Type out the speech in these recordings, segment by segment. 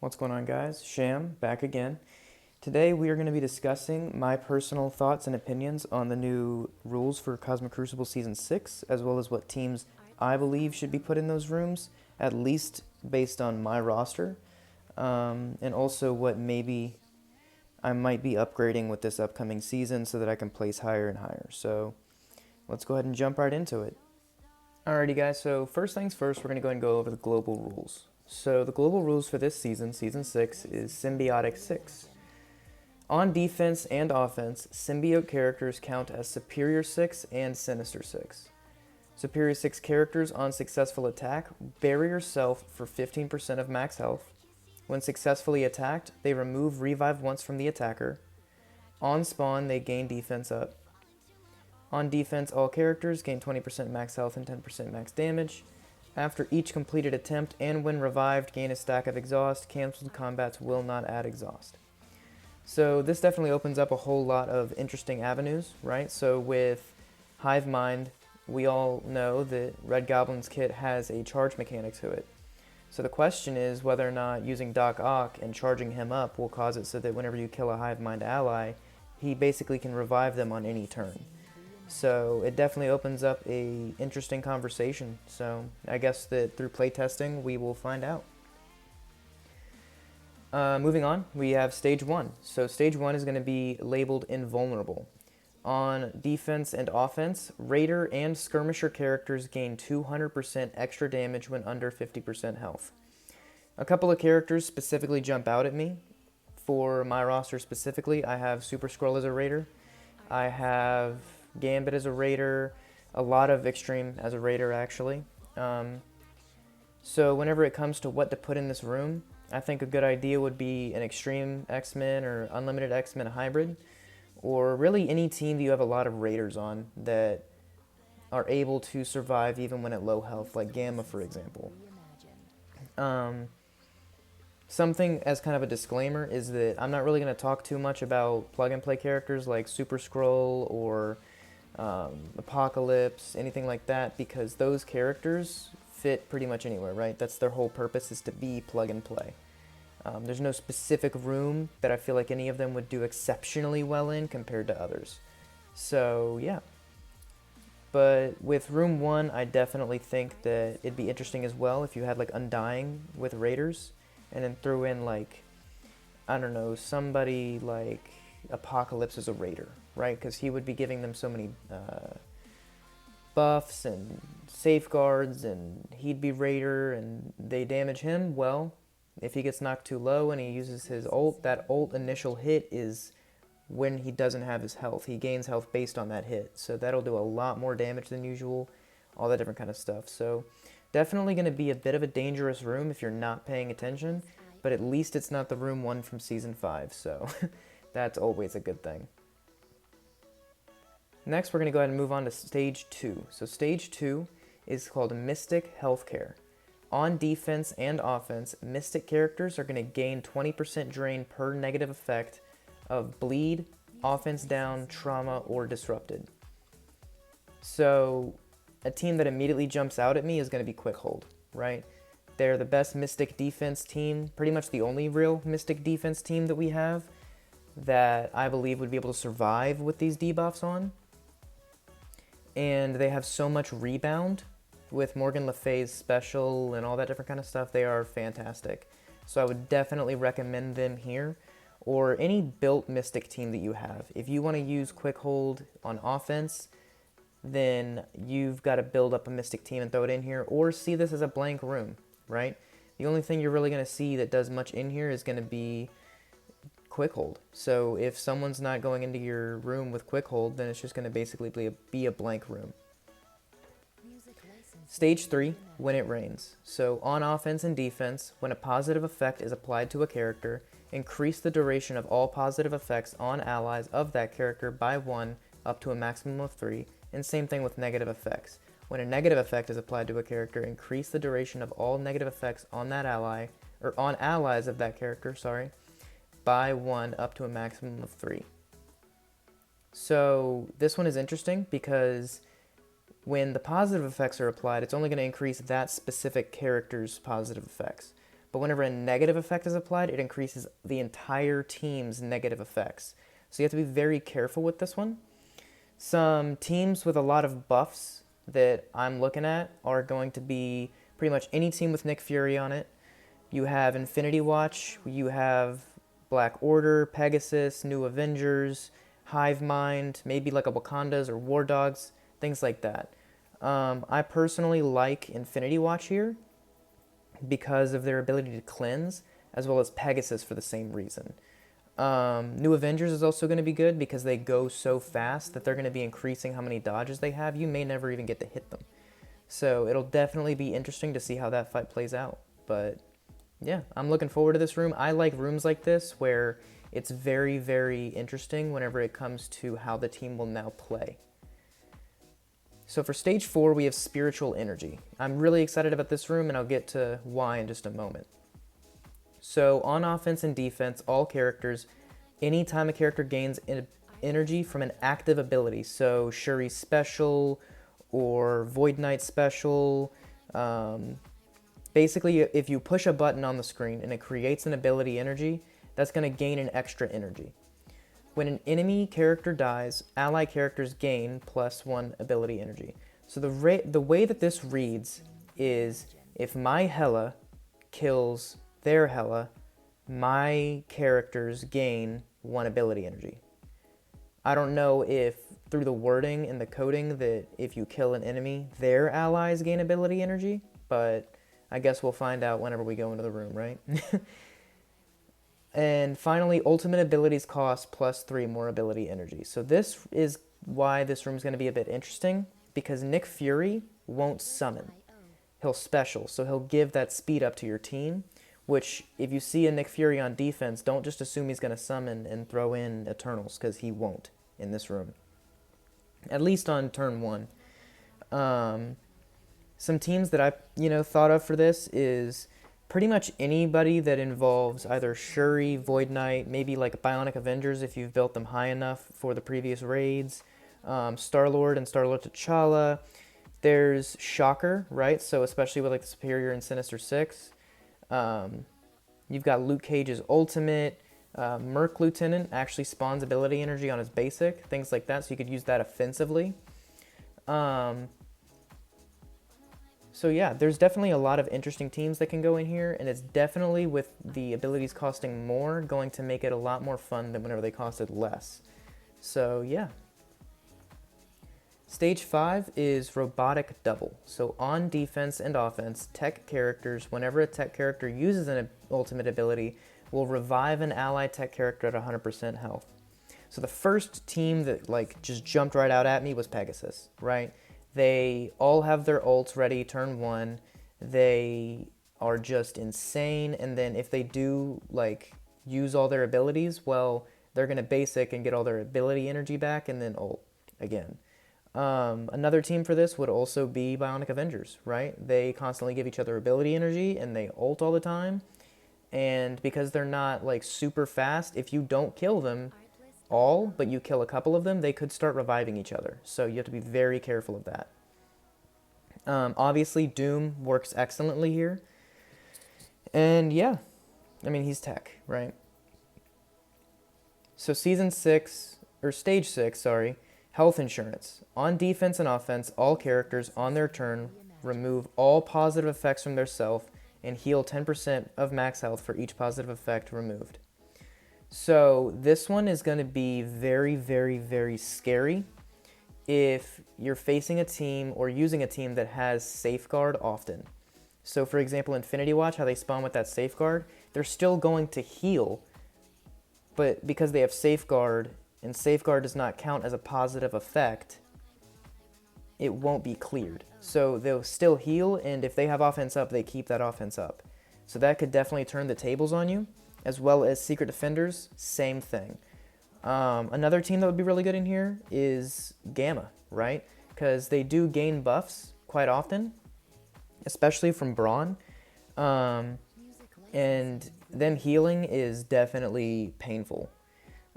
What's going on, guys? Sham, back again. Today we are going to be discussing my personal thoughts and opinions on the new rules for Cosmic Crucible Season 6, as well as what teams I believe should be put in those rooms, at least based on my roster, and also what maybe I might be upgrading with this upcoming season so that I can place higher and higher. So let's go ahead and jump right into it. Alrighty, guys, so first things first, we're going to go ahead and go over the global rules. So the global rules for this season, Season 6, is Symbiotic 6. On defense and offense, symbiote characters count as Superior 6 and Sinister 6. Superior 6 characters on successful attack bury yourself for 15% of max health. When successfully attacked, they remove Revive once from the attacker. On spawn, they gain defense up. On defense, all characters gain 20% max health and 10% max damage. After each completed attempt and when revived, gain a stack of exhaust. Cancelled combats will not add exhaust. So this definitely opens up a whole lot of interesting avenues, right? So with Hive Mind, we all know that Red Goblin's kit has a charge mechanic to it. So the question is whether or not using Doc Ock and charging him up will cause it so that whenever you kill a Hive Mind ally, he basically can revive them on any turn. So it definitely opens up a interesting conversation. So I guess that through playtesting, we will find out. Moving on, we have Stage 1. So Stage 1 is going to be labeled Invulnerable. On defense and offense, Raider and Skirmisher characters gain 200% extra damage when under 50% health. A couple of characters specifically jump out at me. For my roster specifically, I have Super Skrull as a Raider. I have Gambit as a Raider, a lot of Extreme as a Raider actually. So whenever it comes to what to put in this room, I think a good idea would be an Extreme X-Men or Unlimited X-Men hybrid, or really any team that you have a lot of Raiders on that are able to survive even when at low health, like Gamma for example. Something as kind of a disclaimer is that I'm not really going to talk too much about plug-and-play characters like Super Skrull or Apocalypse, anything like that, because those characters fit pretty much anywhere, right? That's their whole purpose, is to be plug-and-play. There's no specific room that I feel like any of them would do exceptionally well in compared to others. So, yeah. But with Room 1, I definitely think that it'd be interesting as well if you had like Undying with Raiders, and then threw in like, I don't know, somebody like Apocalypse as a Raider, right? Because he would be giving them so many buffs and safeguards, and he'd be Raider, and they damage him. Well, if he gets knocked too low and he uses his ult, that ult initial hit is when he doesn't have his health. He gains health based on that hit, so that'll do a lot more damage than usual, all that different kind of stuff. So definitely going to be a bit of a dangerous room if you're not paying attention, but at least it's not the Room 1 from Season 5, so that's always a good thing. Next, we're going to go ahead and move on to Stage 2. So Stage 2 is called Mystic Healthcare. On defense and offense, Mystic characters are going to gain 20% drain per negative effect of bleed, offense down, trauma, or disrupted. So a team that immediately jumps out at me is going to be Quickhold, right? They're the best Mystic defense team, pretty much the only real Mystic defense team that we have that I believe would be able to survive with these debuffs on. And they have so much rebound with Morgan Le Fay's special and all that different kind of stuff. They are fantastic. So I would definitely recommend them here, or any built Mystic team that you have. If you want to use Quickhold on offense, then you've got to build up a Mystic team and throw it in here, or see this as a blank room, right? The only thing you're really going to see that does much in here is going to be Quickhold. So if someone's not going into your room with Quickhold, then it's just going to basically be a blank room. Stage 3, When It Rains. So on offense and defense, when a positive effect is applied to a character, increase the duration of all positive effects on allies of that character by 1 up to a maximum of 3, and same thing with negative effects. When a negative effect is applied to a character, increase the duration of all negative effects on that ally, or on allies of that character, by 1 up to a maximum of 3. So this one is interesting because when the positive effects are applied, it's only going to increase that specific character's positive effects. but whenever a negative effect is applied, it increases the entire team's negative effects. So you have to be very careful with this one. Some teams with a lot of buffs that I'm looking at are going to be pretty much any team with Nick Fury on it. You have Infinity Watch, you have Black Order, Pegasus, New Avengers, Hive Mind, maybe like a Wakandas or War Dogs, things like that. I personally like Infinity Watch here because of their ability to cleanse, as well as Pegasus for the same reason. New Avengers is also going to be good because they go so fast that they're going to be increasing how many dodges they have. You may never even get to hit them. So it'll definitely be interesting to see how that fight plays out. But yeah, I'm looking forward to this room. I like rooms like this where it's very, very interesting whenever it comes to how the team will now play. So for stage 4, we have Spiritual Energy. I'm really excited about this room, and I'll get to why in just a moment. So on offense and defense, all characters, anytime a character gains energy from an active ability, so Shuri special or Void Knight special, basically if you push a button on the screen and it creates an ability energy, that's going to gain an extra energy. When an enemy character dies, ally characters gain +1 ability energy. So the way that this reads is if my Hela kills their Hela, my characters gain 1 ability energy. I don't know if through the wording and the coding that if you kill an enemy, their allies gain ability energy, but I guess we'll find out whenever we go into the room, right? And finally, ultimate abilities cost +3 more ability energy. So this is why this room is going to be a bit interesting, because Nick Fury won't summon. He'll special, so he'll give that speed up to your team, which if you see a Nick Fury on defense, don't just assume he's going to summon and throw in Eternals, because he won't in this room. At least on turn 1. Some teams that I thought of for this is pretty much anybody that involves either Shuri, Void Knight, maybe like Bionic Avengers if you've built them high enough for the previous raids, Star-Lord and Star-Lord T'Challa. There's Shocker, right? So especially with like the Superior and Sinister Six. You've got Luke Cage's ultimate. Merc Lieutenant actually spawns ability energy on his basic, things like that, so you could use that offensively. So yeah, there's definitely a lot of interesting teams that can go in here, and it's definitely, with the abilities costing more, going to make it a lot more fun than whenever they costed less. So yeah. Stage 5 is Robotic Double. So on defense and offense, tech characters, whenever a tech character uses an ultimate ability, will revive an ally tech character at 100% health. So the first team that like just jumped right out at me was Pegasus, right? They all have their ults ready turn 1. They are just insane, and then if they do like use all their abilities, well, they're going to basic and get all their ability energy back and then ult again. Another team for this would also be Bionic Avengers, right? They constantly give each other ability energy and they ult all the time, and because they're not like super fast, if you don't kill them all, but you kill a couple of them, they could start reviving each other. So you have to be very careful of that. Obviously, Doom works excellently here. And yeah, I mean, he's tech, right? So Stage 6, health insurance. On defense and offense, all characters on their turn remove all positive effects from their self and heal 10% of max health for each positive effect removed. So this one is going to be very, very, very scary if you're facing a team or using a team that has Safeguard often. So for example, Infinity Watch, how they spawn with that Safeguard, they're still going to heal, but because they have Safeguard, and Safeguard does not count as a positive effect, it won't be cleared. So they'll still heal, and if they have offense up, they keep that offense up. So that could definitely turn the tables on you. As well as Secret Defenders, same thing. Another team that would be really good in here is Gamma, right? Because they do gain buffs quite often, especially from Brawn. And them healing is definitely painful.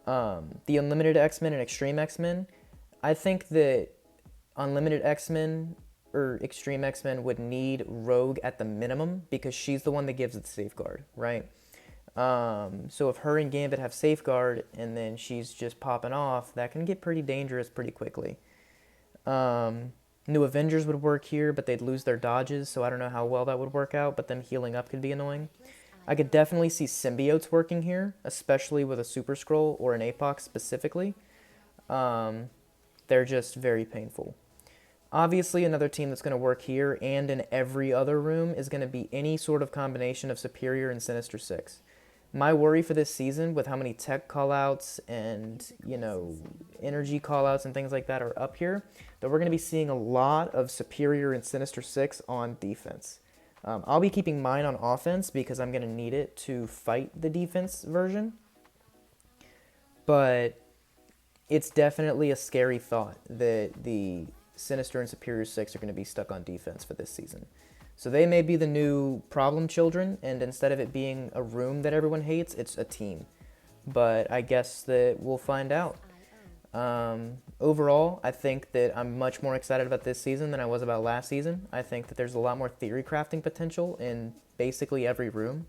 The Unlimited X-Men and Extreme X-Men, I think that Unlimited X-Men or Extreme X-Men would need Rogue at the minimum because she's the one that gives it safeguard, right? So if her and Gambit have safeguard and then she's just popping off, that can get pretty dangerous pretty quickly. New Avengers would work here, but they'd lose their dodges, so I don't know how well that would work out, but then healing up could be annoying. I could definitely see symbiotes working here, especially with a Super Skrull or an APOC specifically. They're just very painful. Obviously, another team that's going to work here and in every other room is going to be any sort of combination of Superior and Sinister Six. My worry for this season, with how many tech callouts and, energy callouts and things like that are up here, that we're going to be seeing a lot of Superior and Sinister Six on defense. I'll be keeping mine on offense because I'm going to need it to fight the defense version. But it's definitely a scary thought that the Sinister and Superior Six are going to be stuck on defense for this season. So they may be the new problem children, and instead of it being a room that everyone hates, it's a team. But I guess that we'll find out. Overall, I think that I'm much more excited about this season than I was about last season. I think that there's a lot more theory crafting potential in basically every room.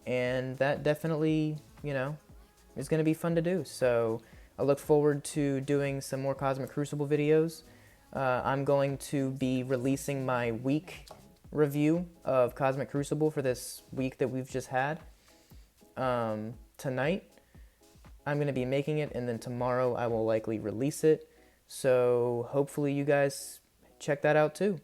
And that definitely, is going to be fun to do. So I look forward to doing some more Cosmic Crucible videos. I'm going to be releasing my week review of Cosmic Crucible for this week that we've just had. Tonight, I'm going to be making it, and then tomorrow I will likely release it. So hopefully you guys check that out too.